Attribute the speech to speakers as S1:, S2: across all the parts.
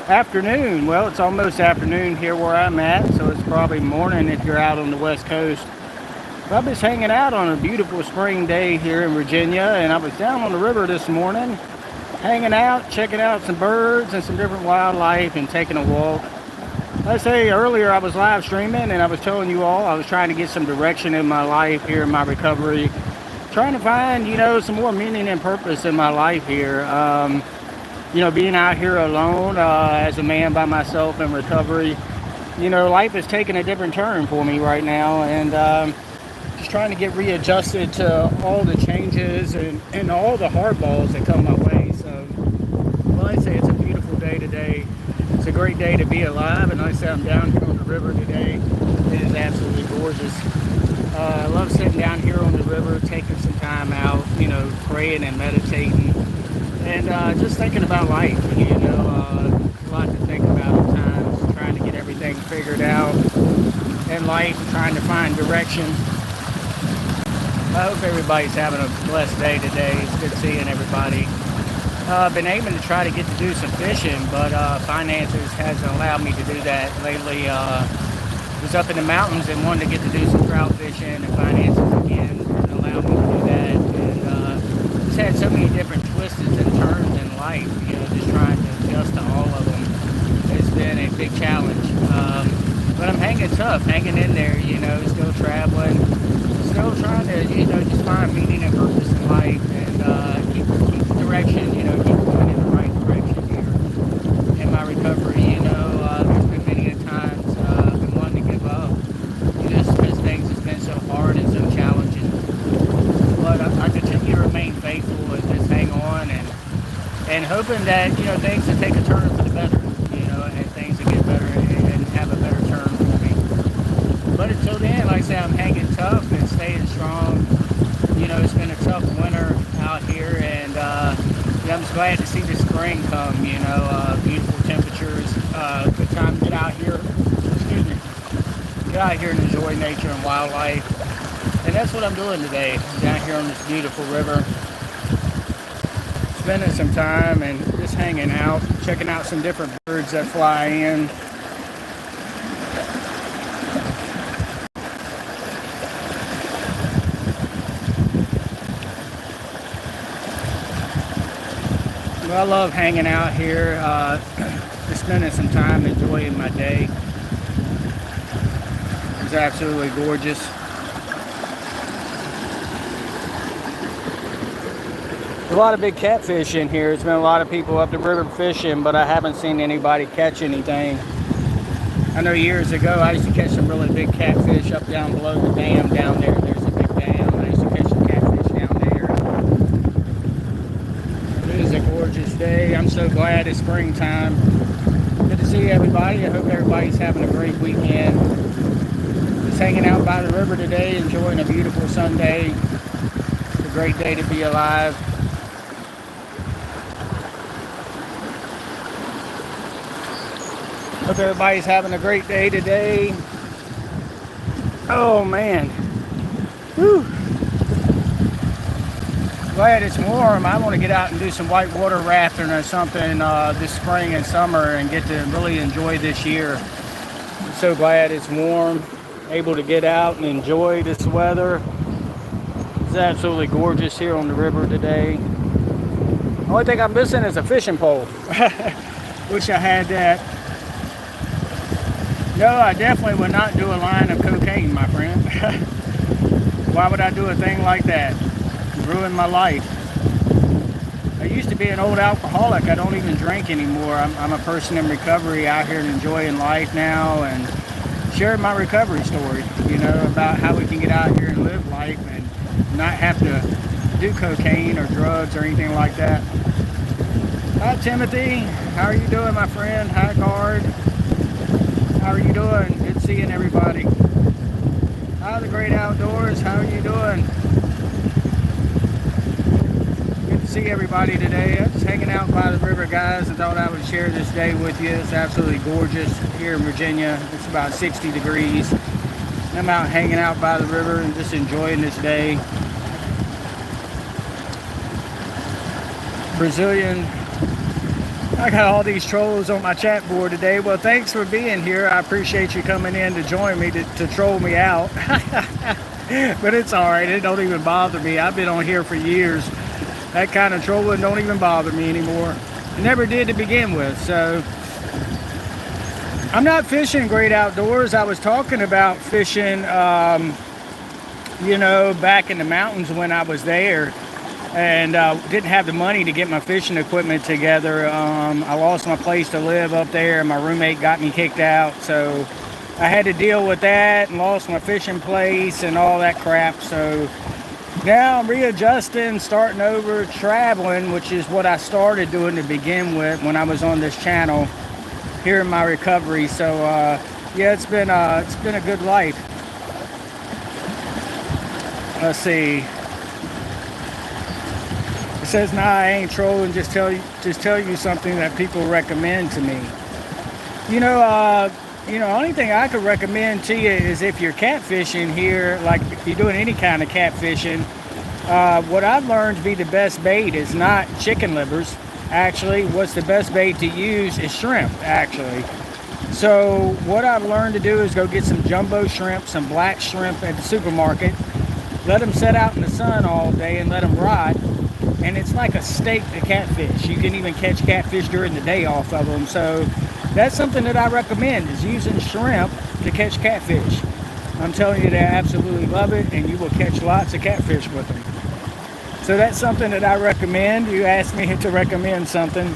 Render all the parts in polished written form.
S1: Afternoon. Well, it's almost afternoon here where I'm at, so it's probably morning if you're out on the West Coast. But I'm just hanging out on a beautiful spring day here in Virginia, and I was down on the river this morning, hanging out, checking out some birds and some different wildlife and taking a walk. I say earlier I was live streaming and I was telling you all I was trying to get some direction in my life here in my recovery, trying to find, some more meaning and purpose in my life here. Being out here alone as a man by myself in recovery, life is taking a different turn for me right now, and just trying to get readjusted to all the changes and all the hardballs that come my way. So, well, I'd say it's a beautiful day today. It's a great day to be alive, and like I say, I'm down here on the river today. It is absolutely gorgeous. I love sitting down here on the river, taking some time out, praying and meditating. And just thinking about life, a lot to think about at times, trying to get everything figured out in life, trying to find direction. I hope everybody's having a blessed day today. It's good seeing everybody. I've been aiming to try to get to do some fishing, but finances hasn't allowed me to do that lately. Was up in the mountains and wanted to get to do some trout fishing, and finances again didn't allow me to do that. And just had so many different twists and turns in life, just trying to adjust to all of them. It's been a big challenge. But I'm hanging tough, hanging in there, still traveling, still trying to, just find meaning and purpose in life, and keep the direction, keep going in the right direction here in my recovery. There's been many a times I've been wanting to give up, just because things have been so hard and so challenging. But I continue to remain faithful and just hang on and hoping that, things will take a turn for the better, and things will get better and have a better turn for me. But until then, like I say, I'm hanging tough and staying strong. It's been a tough winter out here, and I'm just glad to see the spring come, beautiful temperatures, good time to get out here, get out here and enjoy nature and wildlife. And that's what I'm doing today, down here on this beautiful river. Spending some time and just hanging out, checking out some different birds that fly in. Well, I love hanging out here, just spending some time enjoying my day. It's absolutely gorgeous. There's a lot of big catfish in here. There's been a lot of people up the river fishing, but I haven't seen anybody catch anything. I know years ago I used to catch some really big catfish up down below the dam down there. There's a big dam. I used to catch some catfish down there. It is a gorgeous day. I'm so glad it's springtime. Good to see everybody. I hope everybody's having a great weekend. Just hanging out by the river today, enjoying a beautiful Sunday. It's a great day to be alive. Hope everybody's having a great day today. Oh man. Whew. Glad it's warm. I want to get out and do some whitewater rafting or something this spring and summer and get to really enjoy this year. I'm so glad it's warm. Able to get out and enjoy this weather. It's absolutely gorgeous here on the river today. The only thing I'm missing is a fishing pole. Wish I had that. No, I definitely would not do a line of cocaine, my friend. Why would I do a thing like that? Ruin my life. I used to be an old alcoholic. I don't even drink anymore. I'm a person in recovery out here and enjoying life now and sharing my recovery story, about how we can get out here and live life and not have to do cocaine or drugs or anything like that. Hi, Timothy. How are you doing, my friend? Hi, Guard. How are you doing? Good seeing everybody. Hi, the great outdoors. How are you doing? Good to see everybody today. I'm just hanging out by the river, guys. I thought I would share this day with you. It's absolutely gorgeous here in Virginia. It's about 60 degrees. I'm out hanging out by the river and just enjoying this day. Brazilian I got all these trolls on my chat board today. Well, thanks for being here. I appreciate you coming in to join me to troll me out. But it's all right. It don't even bother me. I've been on here for years. That kind of trolling don't even bother me anymore. It never did to begin with. So I'm not fishing great outdoors. I was talking about fishing, you know, back in the mountains when I was there. And didn't have the money to get my fishing equipment together. I lost my place to live up there, and my roommate got me kicked out, so I had to deal with that and lost my fishing place and all that crap. So now I'm readjusting, starting over, traveling, which is what I started doing to begin with when I was on this channel here in my recovery. So yeah, it's been a good life. Let's see. It says, nah, I ain't trolling, just tell you something that people recommend to me. You know, only thing I could recommend to you is if you're catfishing here, like if you're doing any kind of catfishing, what I've learned to be the best bait is not chicken livers. Actually, what's the best bait to use is shrimp, actually. So what I've learned to do is go get some jumbo shrimp, some black shrimp at the supermarket, let them set out in the sun all day and let them rot. And it's like a steak to catfish. You can even catch catfish during the day off of them. So that's something that I recommend, is using shrimp to catch catfish. I'm telling you, they absolutely love it, and you will catch lots of catfish with them. So that's something that I recommend. You asked me to recommend something.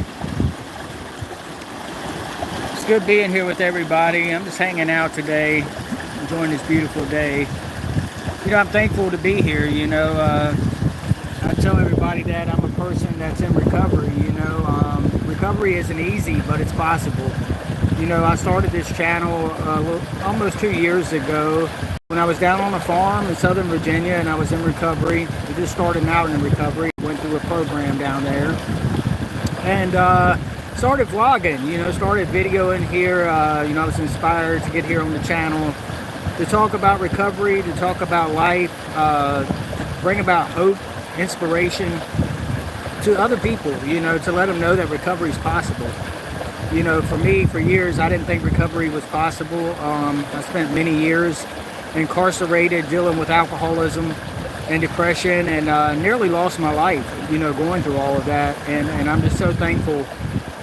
S1: It's good being here with everybody. I'm just hanging out today, enjoying this beautiful day. You know, I'm thankful to be here, you know. I tell everybody that I'm a person that's in recovery, you know. Recovery isn't easy, but it's possible. You know, I started this channel almost 2 years ago when I was down on a farm in Southern Virginia, and I was in recovery. I just started out in recovery, went through a program down there, and started vlogging, you know, started videoing here. You know, I was inspired to get here on the channel to talk about recovery, to talk about life, bring about hope, inspiration to other people, you know, to let them know that recovery is possible. You know, for me, for years, I didn't think recovery was possible. I spent many years incarcerated, dealing with alcoholism and depression, and nearly lost my life, you know, going through all of that. And I'm just so thankful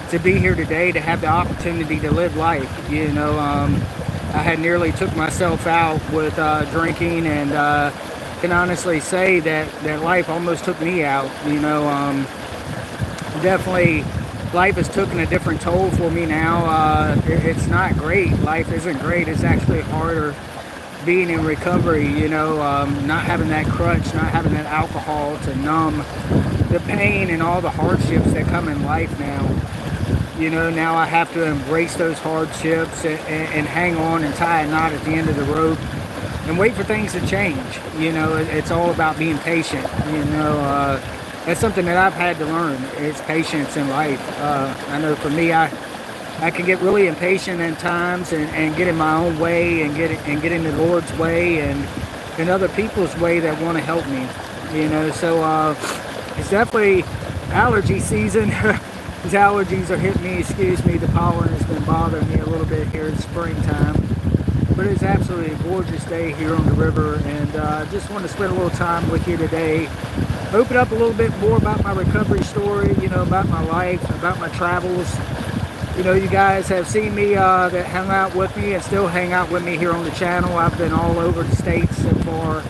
S1: to be here today, to have the opportunity to live life. You know, I had nearly took myself out with drinking, and can honestly say that life almost took me out. You know, definitely life has taken a different toll for me now. It's not great. Life isn't great. It's actually harder being in recovery, you know, not having that crutch, not having that alcohol to numb the pain and all the hardships that come in life now. You know, now I have to embrace those hardships and hang on and tie a knot at the end of the rope and wait for things to change. You know, it's all about being patient. You know, that's something that I've had to learn. It's patience in life. I know for me, I can get really impatient at times and get in my own way and get in the Lord's way and in other people's way that want to help me. You know, so it's definitely allergy season. These allergies are hitting me. Excuse me, the pollen has been bothering me a little bit here in springtime. But it's absolutely a gorgeous day here on the river, and I just want to spend a little time with you today. Open up a little bit more about my recovery story, you know, about my life, about my travels. You know, you guys have seen me that hung out with me and still hang out with me here on the channel. I've been all over the states so far,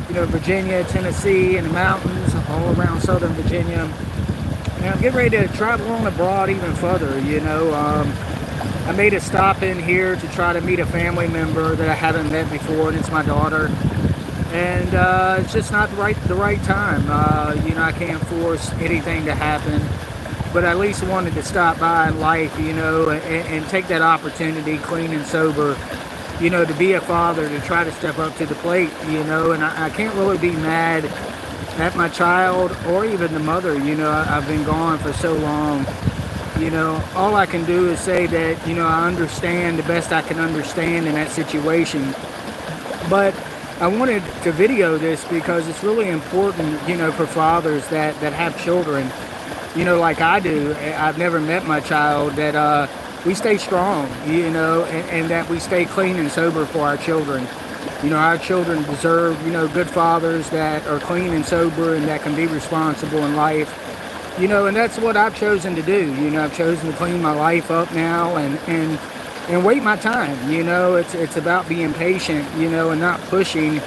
S1: you know, Virginia, Tennessee, and the mountains, all around Southern Virginia. And I'm getting ready to travel on abroad even further, you know. I made a stop in here to try to meet a family member that I haven't met before, and it's my daughter. And it's just not the right time. You know, I can't force anything to happen, but I at least wanted to stop by in life, you know, and take that opportunity, clean and sober, you know, to be a father, to try to step up to the plate, you know. And I can't really be mad at my child or even the mother. You know, I've been gone for so long. You know, all I can do is say that, you know, I understand the best I can understand in that situation. But I wanted to video this because it's really important, you know, for fathers that have children like I do. I've never met my child, that we stay strong, and that we stay clean and sober for our children. Our children deserve, good fathers that are clean and sober and that can be responsible in life. And that's what I've chosen to do. I've chosen to clean my life up now and wait my time. It's about being patient, and not pushing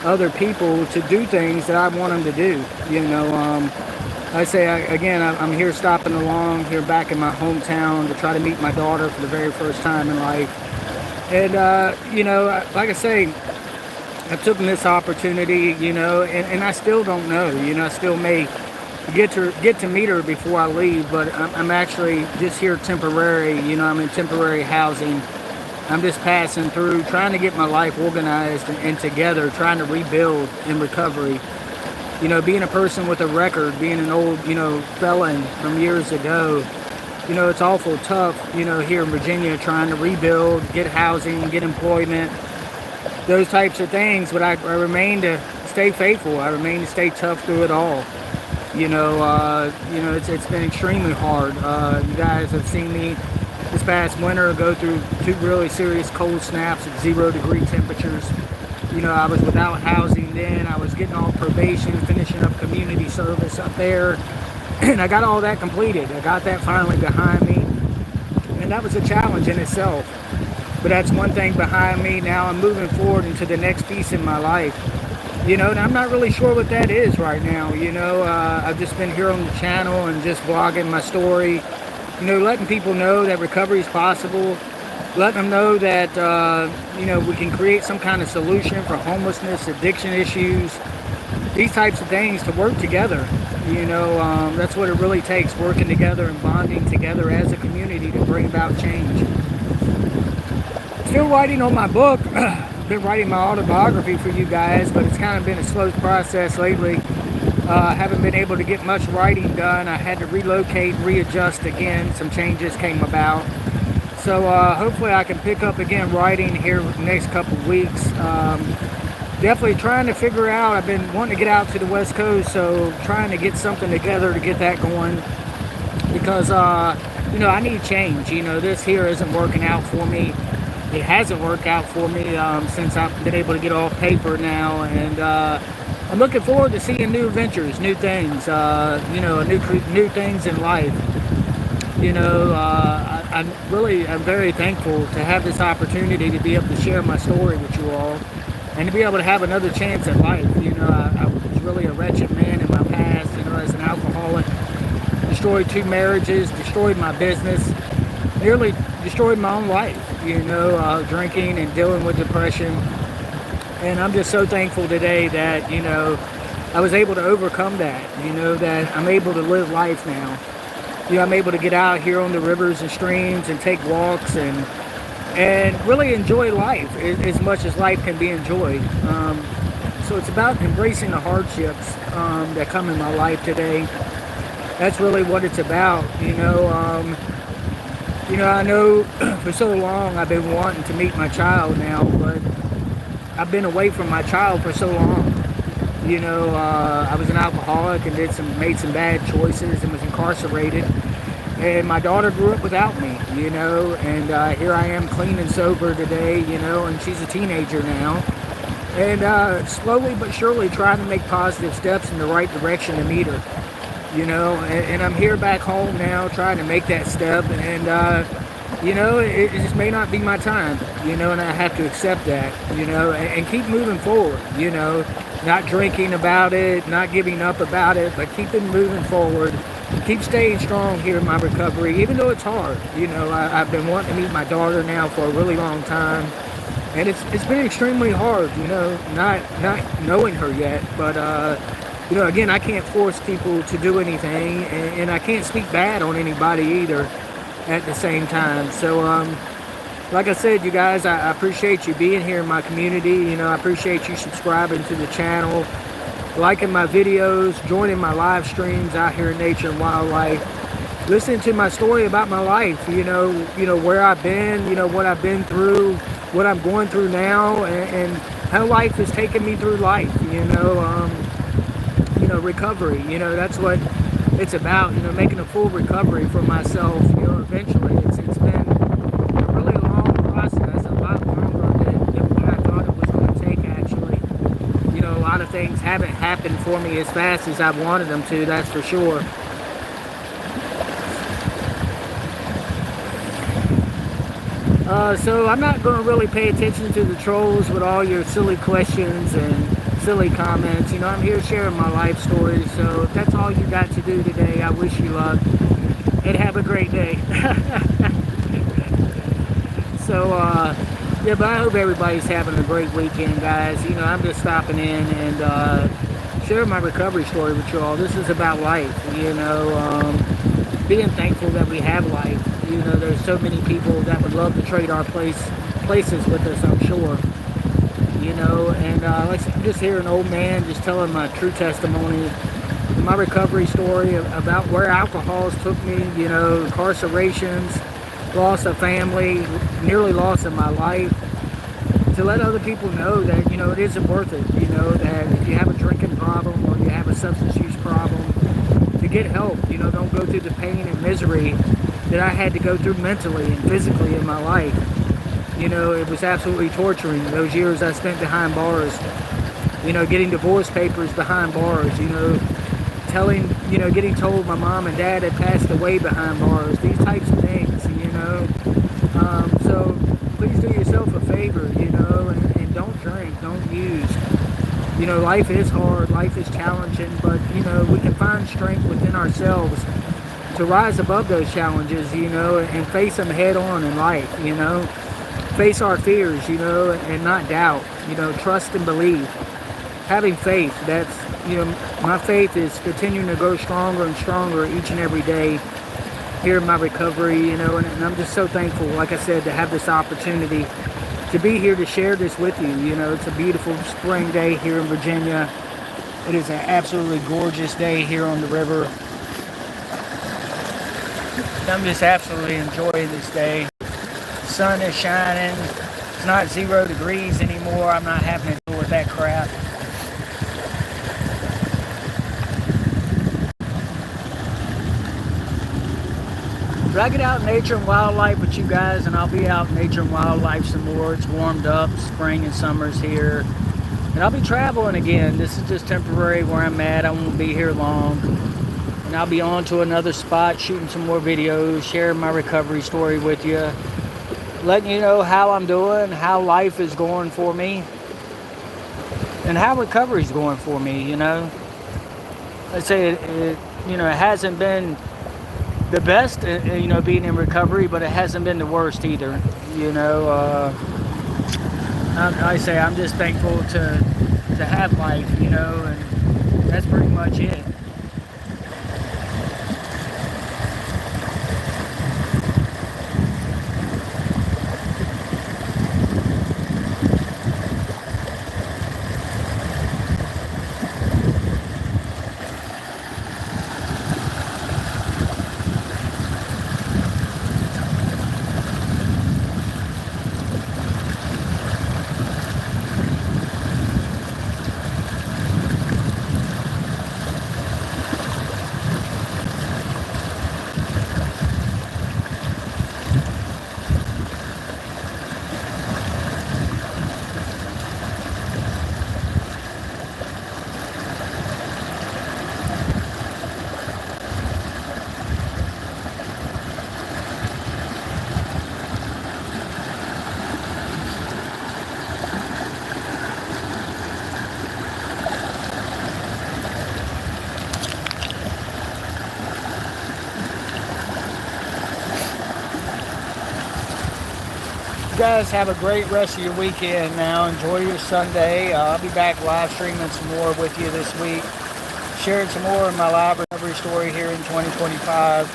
S1: other people to do things that I want them to do. I say, again, I'm here stopping along here back in my hometown to try to meet my daughter for the very first time in life. And, like I say, I've taken this opportunity, and I still don't know. I still may get to meet her before I leave, but I'm actually just here temporary. I'm in temporary housing. I'm just passing through, trying to get my life organized and together, trying to rebuild in recovery. Being a person with a record, being an old, felon from years ago, it's awful tough, here in Virginia, trying to rebuild, get housing, get employment, those types of things. But I remain to stay faithful. I remain to stay tough through it all. It's been extremely hard. You guys have seen me this past winter go through 2 really serious cold snaps at 0-degree temperatures. I was without housing then. I was getting off probation, finishing up community service up there. And I got all that completed. I got that finally behind me. And that was a challenge in itself. But that's one thing behind me. Now I'm moving forward into the next piece in my life. And I'm not really sure what that is right now. I've just been here on the channel and just vlogging my story. Letting people know that recovery is possible. Letting them know that, we can create some kind of solution for homelessness, addiction issues, these types of things, to work together. That's what it really takes, working together and bonding together as a community to bring about change. Still writing on my book. Been writing my autobiography for you guys, but it's kind of been a slow process lately. Haven't been able to get much writing done. I had to relocate, readjust again. Some changes came about. So hopefully I can pick up again writing here the next couple of weeks. Definitely trying to figure out, I've been wanting to get out to the West Coast, so trying to get something together to get that going. Because, I need change. This here isn't working out for me. It hasn't worked out for me since I've been able to get off paper now. And I'm looking forward to seeing new adventures, new things, new things in life. I'm very thankful to have this opportunity to be able to share my story with you all and to be able to have another chance at life. I was really a wretched man in my past, as an alcoholic. Destroyed 2 marriages, destroyed my business, nearly destroyed my own life, drinking and dealing with depression. And I'm just so thankful today that, I was able to overcome that, that I'm able to live life now. I'm able to get out here on the rivers and streams and take walks and really enjoy life as much as life can be enjoyed. So it's about embracing the hardships that come in my life today. That's really what it's about. I know for so long I've been wanting to meet my child now, but I've been away from my child for so long. I was an alcoholic and made some bad choices and was incarcerated. And my daughter grew up without me, and here I am clean and sober today, and she's a teenager now. And slowly but surely trying to make positive steps in the right direction to meet her, and I'm here back home now trying to make that step. And, it just may not be my time, and I have to accept that, and keep moving forward, not drinking about it, not giving up about it, but keeping moving forward. Keep staying strong here in my recovery, even though it's hard. I've been wanting to meet my daughter now for a really long time, and it's been extremely hard, not knowing her yet. But again, I can't force people to do anything, and I can't speak bad on anybody either at the same time. So like I said, you guys, I appreciate you being here in my community. I appreciate you subscribing to the channel, liking my videos, joining my live streams out here in nature and wildlife, listening to my story about my life, where I've been, what I've been through, what I'm going through now, and how life has taken me through life, recovery. That's what it's about, making a full recovery for myself, eventually. It's been a really long process, a lot longer than what I thought it was going to take, actually. A lot of things haven't happened for me as fast as I've wanted them to, that's for sure. So I'm not going to really pay attention to the trolls with all your silly questions and silly comments. I'm here sharing my life story. So if that's all you got to do today, I wish you luck and have a great day. So, yeah, but I hope everybody's having a great weekend, guys. I'm just stopping in and sharing my recovery story with you all. This is about life, being thankful that we have life. There's so many people that would love to trade our places with us, I'm sure. And I'm just here an old man just telling my true testimony, my recovery story about where alcohol took me, incarcerations, loss of family, nearly loss of my life, to let other people know that, it isn't worth it, that if you have a drinking problem or you have a substance use problem, to get help, don't go through the pain and misery that I had to go through mentally and physically in my life. It was absolutely torturing. Those years I spent behind bars, getting divorce papers behind bars, getting told my mom and dad had passed away behind bars, these types of things, So please do yourself a favor, and don't drink, don't use. Life is hard, life is challenging, but, we can find strength within ourselves to rise above those challenges, and face them head on in life, face our fears, and not doubt, trust and believe. Having faith, that's, my faith is continuing to grow stronger and stronger each and every day here in my recovery, and I'm just so thankful, like I said, to have this opportunity to be here to share this with you. It's a beautiful spring day here in Virginia. It is an absolutely gorgeous day here on the river. I'm just absolutely enjoying this day. The sun is shining. It's not 0 degrees anymore. I'm not having to deal with that crap. But I get out in nature and wildlife with you guys, and I'll be out in nature and wildlife some more. It's warmed up. Spring and summer's here. And I'll be traveling again. This is just temporary where I'm at. I won't be here long. And I'll be on to another spot, shooting some more videos, sharing my recovery story with you, letting you know how I'm doing, how life is going for me, and how recovery is going for me, Let's say it hasn't been the best, being in recovery, but it hasn't been the worst either, I say I'm just thankful to have life, and that's pretty much it. You guys have a great rest of your weekend now. Enjoy your Sunday. I'll be back live streaming some more with you this week, sharing some more of my live recovery story here in 2025.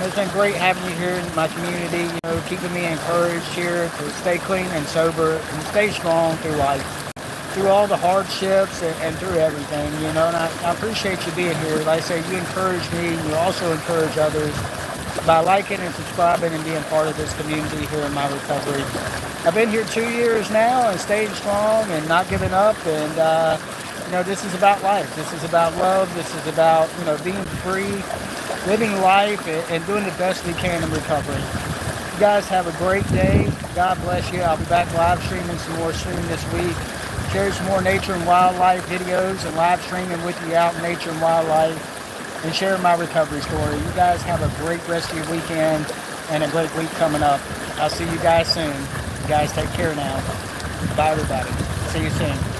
S1: It's been great having you here in my community, keeping me encouraged here to stay clean and sober and stay strong through life, through all the hardships and through everything, and I appreciate you being here. Like I say, you encourage me, and you also encourage others by liking and subscribing and being part of this community here in my recovery. I've been here 2 years now and staying strong and not giving up, and this is about life. This is about love. This is about, being free, living life, and doing the best we can in recovery. You guys have a great day. God bless you. I'll be back live streaming some more streaming this week. Share some more nature and wildlife videos and live streaming with you out in nature and wildlife, and share my recovery story. You guys have a great rest of your weekend and a great week coming up. I'll see you guys soon. You guys take care now. Bye, everybody. See you soon.